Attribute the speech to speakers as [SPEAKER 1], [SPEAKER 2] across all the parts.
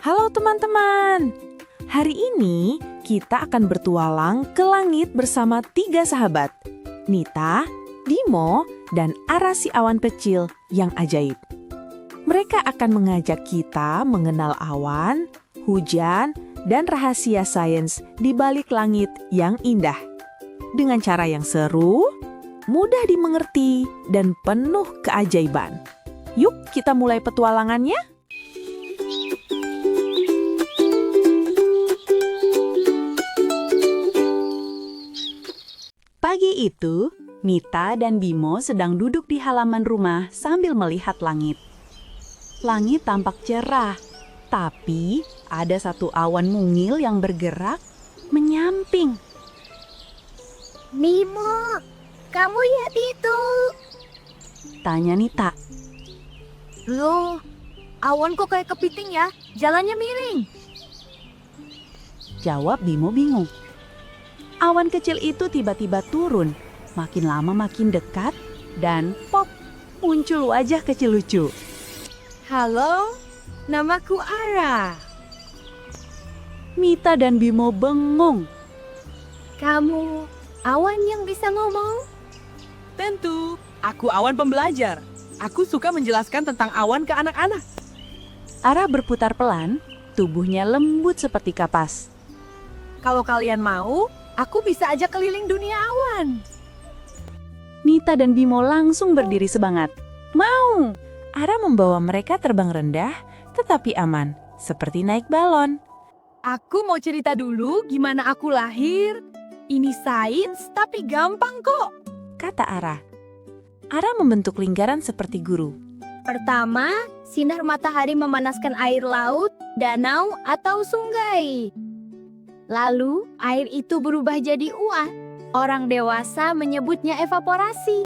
[SPEAKER 1] Halo teman-teman, hari ini kita akan bertualang ke langit bersama 3 sahabat, Nita, Bimo, dan Ara si awan kecil yang ajaib. Mereka akan mengajak kita mengenal awan, hujan, dan rahasia sains di balik langit yang indah. Dengan cara yang seru, mudah dimengerti, dan penuh keajaiban. Yuk kita mulai petualangannya. Pagi itu, Nita dan Bimo sedang duduk di halaman rumah sambil melihat langit. Langit tampak cerah, tapi ada satu awan mungil yang bergerak menyamping.
[SPEAKER 2] Bimo, kamu lihat itu?
[SPEAKER 1] Tanya Nita.
[SPEAKER 2] Loh, awan kok kayak kepiting ya? Jalannya miring.
[SPEAKER 1] Jawab Bimo bingung. Awan kecil itu tiba-tiba turun, makin lama makin dekat, dan pop, muncul wajah kecil lucu.
[SPEAKER 2] Halo, namaku Ara.
[SPEAKER 1] Nita dan Bimo bengong.
[SPEAKER 2] Kamu awan yang bisa ngomong?
[SPEAKER 3] Tentu, aku awan pembelajar. Aku suka menjelaskan tentang awan ke anak-anak.
[SPEAKER 1] Ara berputar pelan, tubuhnya lembut seperti kapas.
[SPEAKER 3] Kalau kalian mau, aku bisa ajak keliling dunia awan.
[SPEAKER 1] Nita dan Bimo langsung berdiri semangat. Mau! Ara membawa mereka terbang rendah, tetapi aman, seperti naik balon.
[SPEAKER 3] Aku mau cerita dulu gimana aku lahir. Ini sains, tapi gampang kok.
[SPEAKER 1] Kata Ara. Ara membentuk lingkaran seperti guru.
[SPEAKER 2] Pertama, sinar matahari memanaskan air laut, danau, atau sungai. Lalu, air itu berubah jadi uap. Orang dewasa menyebutnya evaporasi.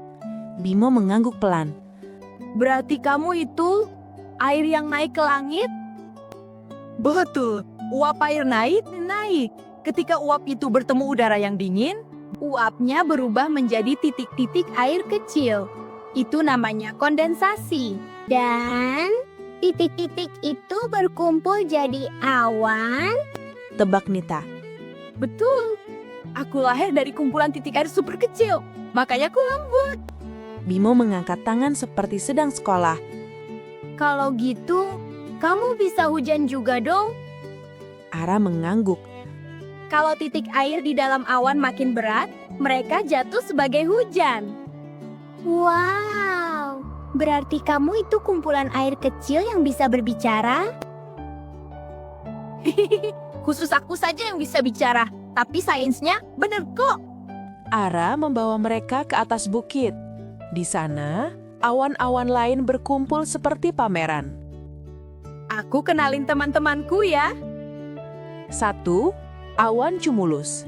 [SPEAKER 1] Bimo mengangguk pelan.
[SPEAKER 3] Berarti kamu itu air yang naik ke langit? Betul, uap air naik. Ketika uap itu bertemu udara yang dingin,
[SPEAKER 2] Uapnya berubah menjadi titik-titik air kecil. Itu namanya kondensasi. Dan titik-titik itu berkumpul jadi awan.
[SPEAKER 1] Tebak Nita.
[SPEAKER 3] betul. Aku lahir dari kumpulan titik air super kecil, makanya aku lembut.
[SPEAKER 1] Bimo mengangkat tangan seperti sedang sekolah.
[SPEAKER 2] Kalau gitu, kamu bisa hujan juga dong.
[SPEAKER 1] Ara mengangguk.
[SPEAKER 2] Kalau titik air di dalam awan makin berat, mereka jatuh sebagai hujan. Wow, berarti kamu itu kumpulan air kecil yang bisa berbicara?
[SPEAKER 3] Khusus aku saja yang bisa bicara, tapi sainsnya bener kok.
[SPEAKER 1] Ara membawa mereka ke atas bukit. Di sana, awan-awan lain berkumpul seperti pameran.
[SPEAKER 3] Aku kenalin teman-temanku ya.
[SPEAKER 1] 1. Awan cumulus.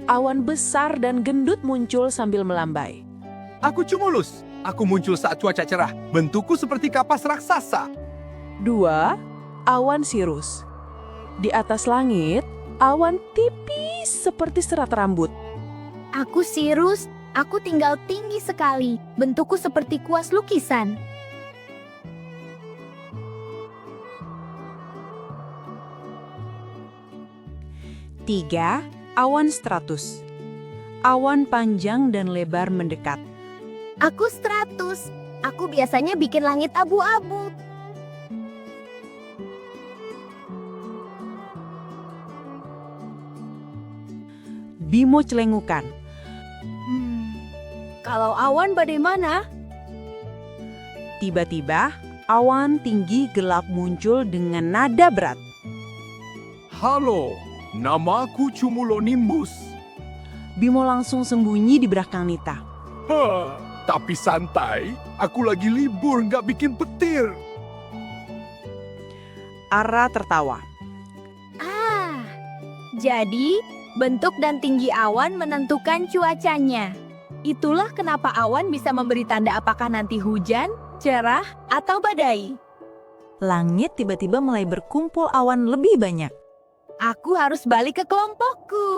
[SPEAKER 1] Awan besar dan gendut muncul sambil melambai.
[SPEAKER 4] Aku Cumulus. Aku muncul saat cuaca cerah. Bentukku seperti kapas raksasa.
[SPEAKER 1] 2. Awan sirus. Di atas langit, awan tipis seperti serat rambut.
[SPEAKER 2] Aku Sirus, aku tinggal tinggi sekali. Bentukku seperti kuas lukisan.
[SPEAKER 1] 3. Awan stratus. Awan panjang dan lebar mendekat.
[SPEAKER 2] Aku Stratus. Aku biasanya bikin langit abu-abu.
[SPEAKER 1] Bimo celengukan.
[SPEAKER 2] Kalau awan bagaimana?
[SPEAKER 1] Tiba-tiba, awan tinggi gelap muncul dengan nada berat.
[SPEAKER 4] Halo, namaku Cumulonimbus.
[SPEAKER 1] Bimo langsung sembunyi di belakang Nita.
[SPEAKER 4] Tapi santai, aku lagi libur nggak bikin petir.
[SPEAKER 1] Ara tertawa.
[SPEAKER 2] Jadi, bentuk dan tinggi awan menentukan cuacanya. Itulah kenapa awan bisa memberi tanda apakah nanti hujan, cerah, atau badai.
[SPEAKER 1] Langit tiba-tiba mulai berkumpul awan lebih banyak.
[SPEAKER 2] Aku harus balik ke kelompokku.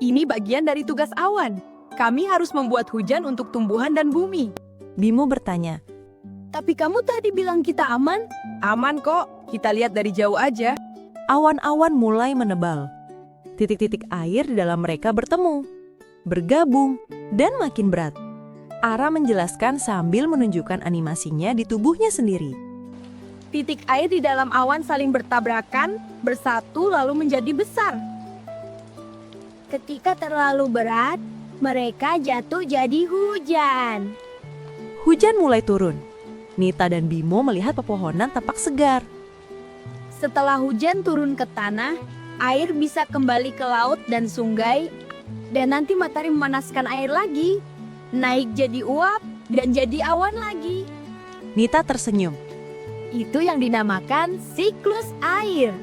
[SPEAKER 3] Ini bagian dari tugas awan. Kami harus membuat hujan untuk tumbuhan dan bumi.
[SPEAKER 1] Bimo bertanya.
[SPEAKER 2] Tapi kamu tadi bilang kita aman?
[SPEAKER 3] Aman kok, Kita lihat dari jauh aja.
[SPEAKER 1] Awan-awan mulai menebal. Titik-titik air di dalam mereka bertemu, bergabung, dan makin berat. Ara menjelaskan sambil menunjukkan animasinya di tubuhnya sendiri.
[SPEAKER 3] Titik air di dalam awan saling bertabrakan, bersatu lalu menjadi besar.
[SPEAKER 2] Ketika terlalu berat, mereka jatuh jadi hujan.
[SPEAKER 1] Hujan mulai turun. Nita dan Bimo melihat pepohonan tampak segar.
[SPEAKER 2] Setelah hujan turun ke tanah, air bisa kembali ke laut dan sungai, dan nanti matahari memanaskan air lagi, naik jadi uap dan jadi awan lagi.
[SPEAKER 1] Nita tersenyum.
[SPEAKER 2] Itu yang dinamakan siklus air.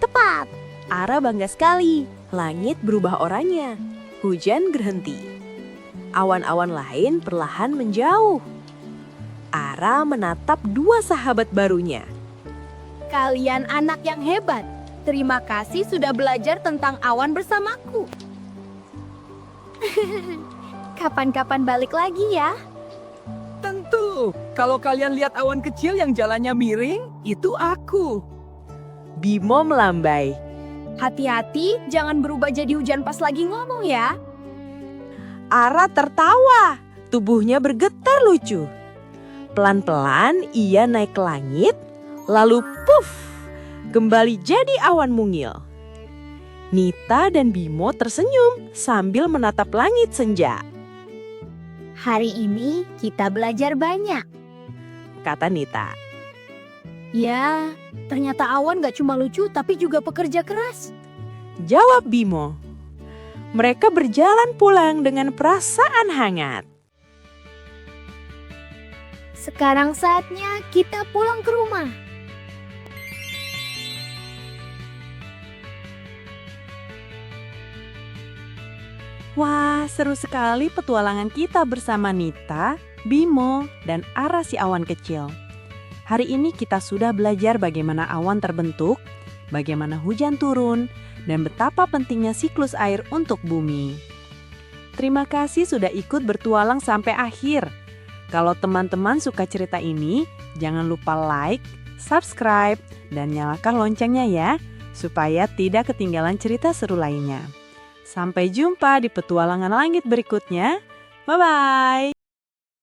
[SPEAKER 1] Tepat. Ara bangga sekali. Langit berubah oranye. Hujan berhenti. Awan-awan lain perlahan menjauh. Ara menatap dua sahabat barunya.
[SPEAKER 2] Kalian anak yang hebat. Terima kasih sudah belajar tentang awan bersamaku. Kapan-kapan balik lagi ya.
[SPEAKER 3] Tentu, kalau kalian lihat awan kecil yang jalannya miring, itu aku.
[SPEAKER 1] Bimo melambai.
[SPEAKER 2] Hati-hati, jangan berubah jadi hujan pas lagi ngomong ya.
[SPEAKER 1] Ara tertawa. Tubuhnya bergetar lucu. Pelan-pelan ia naik ke langit, lalu puff, kembali jadi awan mungil. Nita dan Bimo tersenyum sambil menatap langit senja.
[SPEAKER 2] Hari ini kita belajar banyak.
[SPEAKER 1] Kata Nita.
[SPEAKER 2] Ya, ternyata awan gak cuma lucu tapi juga pekerja keras.
[SPEAKER 1] Jawab Bimo. Mereka berjalan pulang dengan perasaan hangat.
[SPEAKER 2] Sekarang saatnya kita pulang ke rumah.
[SPEAKER 1] Wah, seru sekali petualangan kita bersama Nita, Bimo, dan Ara si awan kecil. Hari ini kita sudah belajar bagaimana awan terbentuk, bagaimana hujan turun, dan betapa pentingnya siklus air untuk bumi. Terima kasih sudah ikut bertualang sampai akhir. Kalau teman-teman suka cerita ini, jangan lupa like, subscribe, dan nyalakan loncengnya ya, supaya tidak ketinggalan cerita seru lainnya. Sampai jumpa di petualangan langit berikutnya. Bye-bye!